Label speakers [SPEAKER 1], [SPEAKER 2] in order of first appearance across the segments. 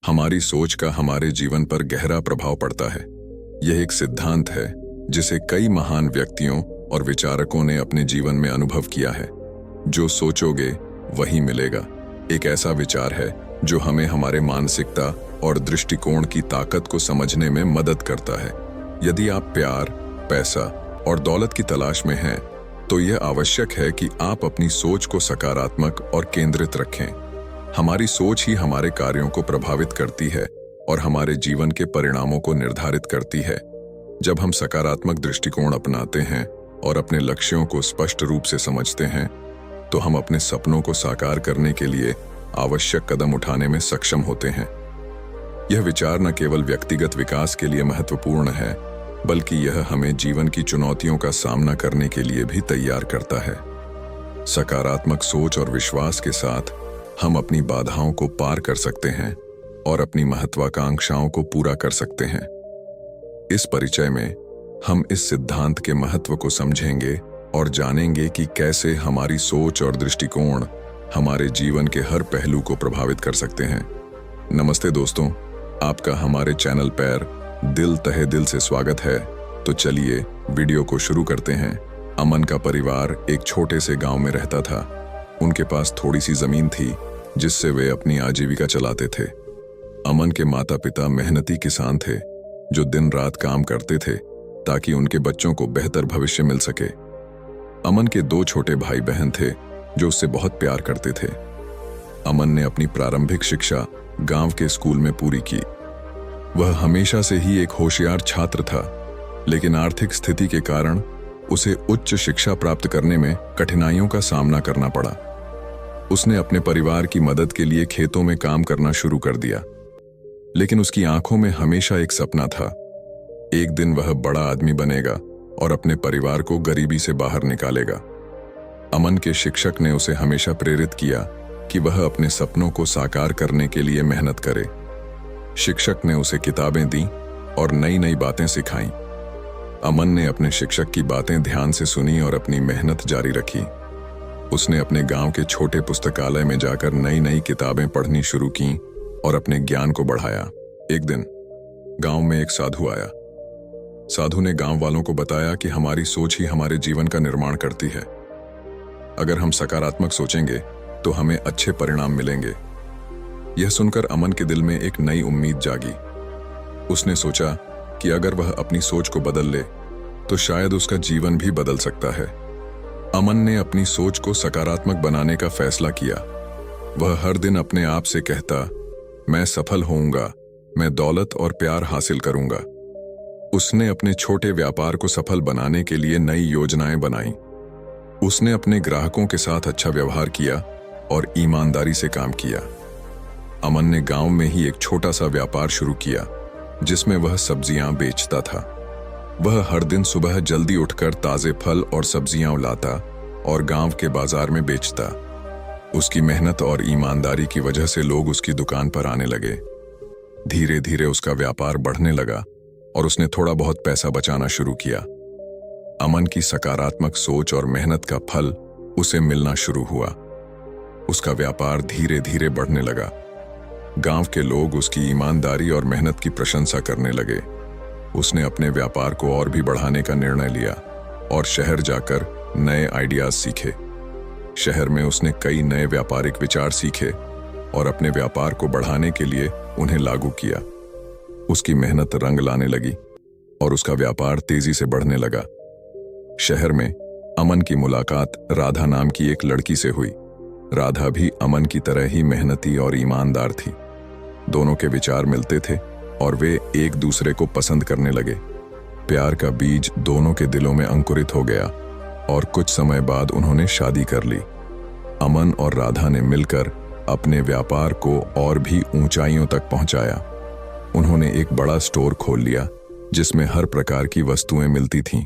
[SPEAKER 1] हमारी सोच का हमारे जीवन पर गहरा प्रभाव पड़ता है। यह एक सिद्धांत है जिसे कई महान व्यक्तियों और विचारकों ने अपने जीवन में अनुभव किया है। जो सोचोगे वही मिलेगा एक ऐसा विचार है जो हमें हमारे मानसिकता और दृष्टिकोण की ताकत को समझने में मदद करता है। यदि आप प्यार, पैसा और दौलत की तलाश में हैं, तो यह आवश्यक है कि आप अपनी सोच को सकारात्मक और केंद्रित रखें। हमारी सोच ही हमारे कार्यों को प्रभावित करती है और हमारे जीवन के परिणामों को निर्धारित करती है। जब हम सकारात्मक दृष्टिकोण अपनाते हैं और अपने लक्ष्यों को स्पष्ट रूप से समझते हैं, तो हम अपने सपनों को साकार करने के लिए आवश्यक कदम उठाने में सक्षम होते हैं। यह विचार न केवल व्यक्तिगत विकास के लिए महत्वपूर्ण है, बल्कि यह हमें जीवन की चुनौतियों का सामना करने के लिए भी तैयार करता है। सकारात्मक सोच और विश्वास के साथ हम अपनी बाधाओं को पार कर सकते हैं और अपनी महत्वाकांक्षाओं को पूरा कर सकते हैं। इस परिचय में हम इस सिद्धांत के महत्व को समझेंगे और जानेंगे कि कैसे हमारी सोच और दृष्टिकोण हमारे जीवन के हर पहलू को प्रभावित कर सकते हैं। नमस्ते दोस्तों, आपका हमारे चैनल पर दिल तहे दिल से स्वागत है। तो चलिए वीडियो को शुरू करते हैं। अमन का परिवार एक छोटे से गांव में रहता था। उनके पास थोड़ी सी जमीन थी जिससे वे अपनी आजीविका चलाते थे। अमन के माता पिता मेहनती किसान थे जो दिन रात काम करते थे ताकि उनके बच्चों को बेहतर भविष्य मिल सके। अमन के 2 छोटे भाई बहन थे जो उससे बहुत प्यार करते थे। अमन ने अपनी प्रारंभिक शिक्षा गांव के स्कूल में पूरी की। वह हमेशा से ही एक होशियार छात्र था, लेकिन आर्थिक स्थिति के कारण उसे उच्च शिक्षा प्राप्त करने में कठिनाइयों का सामना करना पड़ा। उसने अपने परिवार की मदद के लिए खेतों में काम करना शुरू कर दिया, लेकिन उसकी आंखों में हमेशा एक सपना था। एक दिन वह बड़ा आदमी बनेगा और अपने परिवार को गरीबी से बाहर निकालेगा। अमन के शिक्षक ने उसे हमेशा प्रेरित किया कि वह अपने सपनों को साकार करने के लिए मेहनत करे। शिक्षक ने उसे किताबें दी और नई नई बातें सिखाईं। अमन ने अपने शिक्षक की बातें ध्यान से सुनी और अपनी मेहनत जारी रखी। उसने अपने गांव के छोटे पुस्तकालय में जाकर नई नई किताबें पढ़नी शुरू की और अपने ज्ञान को बढ़ाया। एक दिन गांव में एक साधु आया। साधु ने गांव वालों को बताया कि हमारी सोच ही हमारे जीवन का निर्माण करती है। अगर हम सकारात्मक सोचेंगे तो हमें अच्छे परिणाम मिलेंगे। यह सुनकर अमन के दिल में एक नई उम्मीद जागी। उसने सोचा कि अगर वह अपनी सोच को बदल ले तो शायद उसका जीवन भी बदल सकता है। अमन ने अपनी सोच को सकारात्मक बनाने का फैसला किया। वह हर दिन अपने आप से कहता, मैं सफल होऊंगा, मैं दौलत और प्यार हासिल करूंगा। उसने अपने छोटे व्यापार को सफल बनाने के लिए नई योजनाएं बनाई। उसने अपने ग्राहकों के साथ अच्छा व्यवहार किया और ईमानदारी से काम किया। अमन ने गांव में ही एक छोटा सा व्यापार शुरू किया जिसमें वह सब्जियां बेचता था। वह हर दिन सुबह जल्दी उठकर ताजे फल और सब्जियां लाता और गांव के बाजार में बेचता। उसकी मेहनत और ईमानदारी की वजह से लोग उसकी दुकान पर आने लगे। धीरे धीरे उसका व्यापार बढ़ने लगा और उसने थोड़ा बहुत पैसा बचाना शुरू किया। अमन की सकारात्मक सोच और मेहनत का फल उसे मिलना शुरू हुआ। उसका व्यापार धीरे धीरे बढ़ने लगा। गांव के लोग उसकी ईमानदारी और मेहनत की प्रशंसा करने लगे। उसने अपने व्यापार को और भी बढ़ाने का निर्णय लिया और शहर जाकर नए आइडियाज सीखे। शहर में उसने कई नए व्यापारिक विचार सीखे और अपने व्यापार को बढ़ाने के लिए उन्हें लागू किया। उसकी मेहनत रंग लाने लगी और उसका व्यापार तेजी से बढ़ने लगा। शहर में अमन की मुलाकात राधा नाम की एक लड़की से हुई। राधा भी अमन की तरह ही मेहनती और ईमानदार थी। दोनों के विचार मिलते थे और वे एक दूसरे को पसंद करने लगे। प्यार का बीज दोनों के दिलों में अंकुरित हो गया और कुछ समय बाद उन्होंने शादी कर ली। अमन और राधा ने मिलकर अपने व्यापार को और भी ऊंचाइयों तक पहुंचाया। उन्होंने एक बड़ा स्टोर खोल लिया जिसमें हर प्रकार की वस्तुएं मिलती थीं।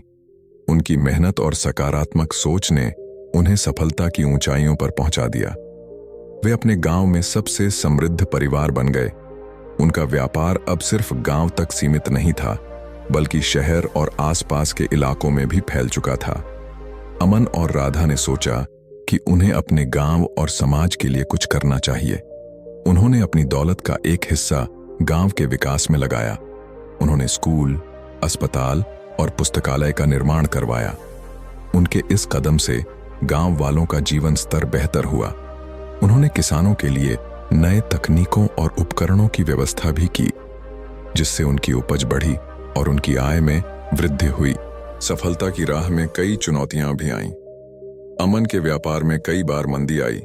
[SPEAKER 1] उनकी मेहनत और सकारात्मक सोच ने उन्हें सफलता की ऊंचाइयों पर पहुंचा दिया। वे अपने गांव में सबसे समृद्ध परिवार बन गए। उनका व्यापार अब सिर्फ गांव तक सीमित नहीं था, बल्कि शहर और आसपास के इलाकों में भी फैल चुका था। अमन और राधा ने सोचा कि उन्हें अपने गांव और समाज के लिए कुछ करना चाहिए। उन्होंने अपनी दौलत का एक हिस्सा गांव के विकास में लगाया। उन्होंने स्कूल, अस्पताल और पुस्तकालय का निर्माण करवाया। उनके इस कदम से गांव वालों का जीवन स्तर बेहतर हुआ। उन्होंने किसानों के लिए नए तकनीकों और उपकरणों की व्यवस्था भी की, जिससे उनकी उपज बढ़ी और उनकी आय में वृद्धि हुई। सफलता की राह में कई चुनौतियां भी आईं। अमन के व्यापार में कई बार मंदी आई,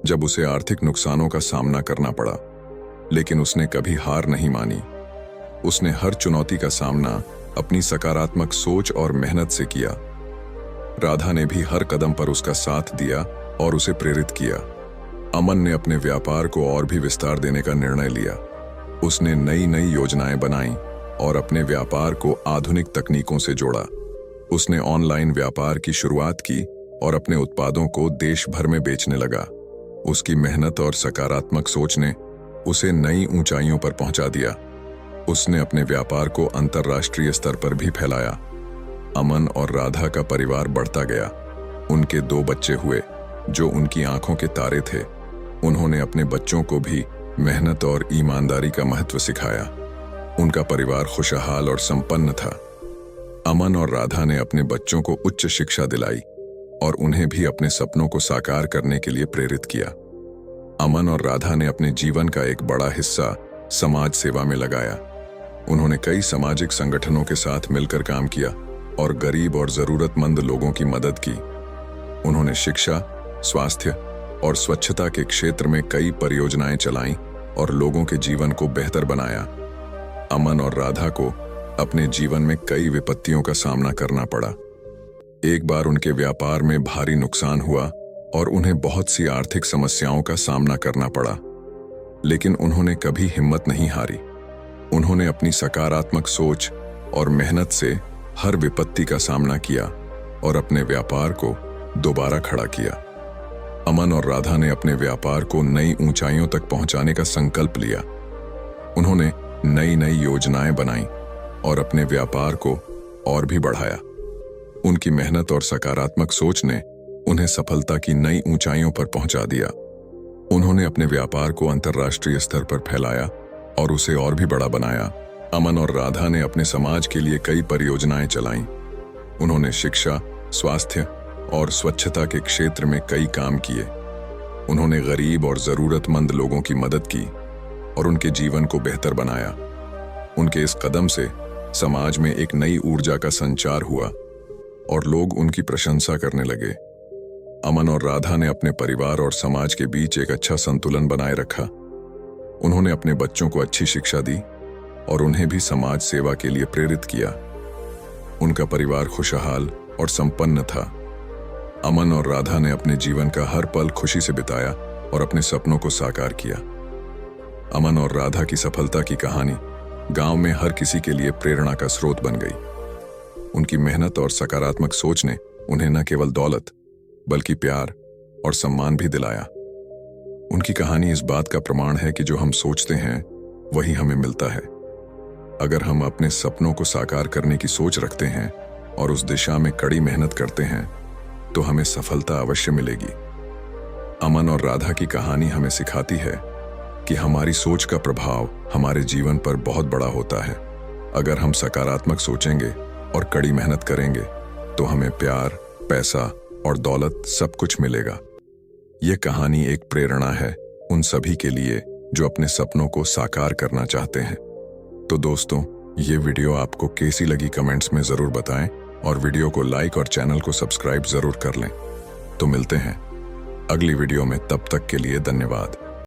[SPEAKER 1] जब उसे आर्थिक नुकसानों का सामना करना पड़ा, लेकिन उसने कभी हार नहीं मानी। उसने हर चुनौती का सामना अपनी सकारात्मक सोच और मेहनत से किया। राधा ने भी हर कदम पर उसका साथ दिया और उसे प्रेरित किया। अमन ने अपने व्यापार को और भी विस्तार देने का निर्णय लिया। उसने नई नई योजनाएं बनाई और अपने व्यापार को आधुनिक तकनीकों से जोड़ा। उसने ऑनलाइन व्यापार की शुरुआत की और अपने उत्पादों को देश भर में बेचने लगा। उसकी मेहनत और सकारात्मक सोच ने उसे नई ऊंचाइयों पर पहुंचा दिया। उसने अपने व्यापार को अंतर्राष्ट्रीय स्तर पर भी फैलाया। अमन और राधा का परिवार बढ़ता गया। उनके 2 बच्चे हुए, जो उनकी आंखों के तारे थे। उन्होंने अपने बच्चों को भी मेहनत और ईमानदारी का महत्व सिखाया। उनका परिवार खुशहाल और संपन्न था। अमन और राधा ने अपने बच्चों को उच्च शिक्षा दिलाई और उन्हें भी अपने सपनों को साकार करने के लिए प्रेरित किया। अमन और राधा ने अपने जीवन का एक बड़ा हिस्सा समाज सेवा में लगाया। उन्होंने कई सामाजिक संगठनों के साथ मिलकर काम किया और गरीब और जरूरतमंद लोगों की मदद की। उन्होंने शिक्षा, स्वास्थ्य और स्वच्छता के क्षेत्र में कई परियोजनाएं चलाईं और लोगों के जीवन को बेहतर बनाया। अमन और राधा को अपने जीवन में कई विपत्तियों का सामना करना पड़ा। एक बार उनके व्यापार में भारी नुकसान हुआ और उन्हें बहुत सी आर्थिक समस्याओं का सामना करना पड़ा, लेकिन उन्होंने कभी हिम्मत नहीं हारी। उन्होंने अपनी सकारात्मक सोच और मेहनत से हर विपत्ति का सामना किया और अपने व्यापार को दोबारा खड़ा किया। अमन और राधा ने अपने व्यापार को नई ऊंचाइयों तक पहुंचाने का संकल्प लिया। उन्होंने नई नई योजनाएं बनाई और अपने व्यापार को और भी बढ़ाया। उनकी मेहनत और सकारात्मक सोच ने उन्हें सफलता की नई ऊंचाइयों पर पहुंचा दिया। उन्होंने अपने व्यापार को अंतर्राष्ट्रीय स्तर पर फैलाया और उसे और भी बड़ा बनाया। अमन और राधा ने अपने समाज के लिए कई परियोजनाएं चलाईं। उन्होंने शिक्षा, स्वास्थ्य और स्वच्छता के क्षेत्र में कई काम किए। उन्होंने गरीब और जरूरतमंद लोगों की मदद की और उनके जीवन को बेहतर बनाया। उनके इस कदम से समाज में एक नई ऊर्जा का संचार हुआ और लोग उनकी प्रशंसा करने लगे। अमन और राधा ने अपने परिवार और समाज के बीच एक अच्छा संतुलन बनाए रखा। उन्होंने अपने बच्चों को अच्छी शिक्षा दी और उन्हें भी समाज सेवा के लिए प्रेरित किया। उनका परिवार खुशहाल और संपन्न था। अमन और राधा ने अपने जीवन का हर पल खुशी से बिताया और अपने सपनों को साकार किया। अमन और राधा की सफलता की कहानी गांव में हर किसी के लिए प्रेरणा का स्रोत बन गई। उनकी मेहनत और सकारात्मक सोच ने उन्हें न केवल दौलत बल्कि प्यार और सम्मान भी दिलाया। उनकी कहानी इस बात का प्रमाण है कि जो हम सोचते हैं वही हमें मिलता है। अगर हम अपने सपनों को साकार करने की सोच रखते हैं और उस दिशा में कड़ी मेहनत करते हैं तो हमें सफलता अवश्य मिलेगी। अमन और राधा की कहानी हमें सिखाती है कि हमारी सोच का प्रभाव हमारे जीवन पर बहुत बड़ा होता है। अगर हम सकारात्मक सोचेंगे और कड़ी मेहनत करेंगे तो हमें प्यार, पैसा और दौलत सब कुछ मिलेगा। यह कहानी एक प्रेरणा है उन सभी के लिए जो अपने सपनों को साकार करना चाहते हैं। तो दोस्तों, ये वीडियो आपको कैसी लगी कमेंट्स में जरूर बताएं और वीडियो को लाइक और चैनल को सब्सक्राइब जरूर कर लें। तो मिलते हैं अगली वीडियो में, तब तक के लिए धन्यवाद।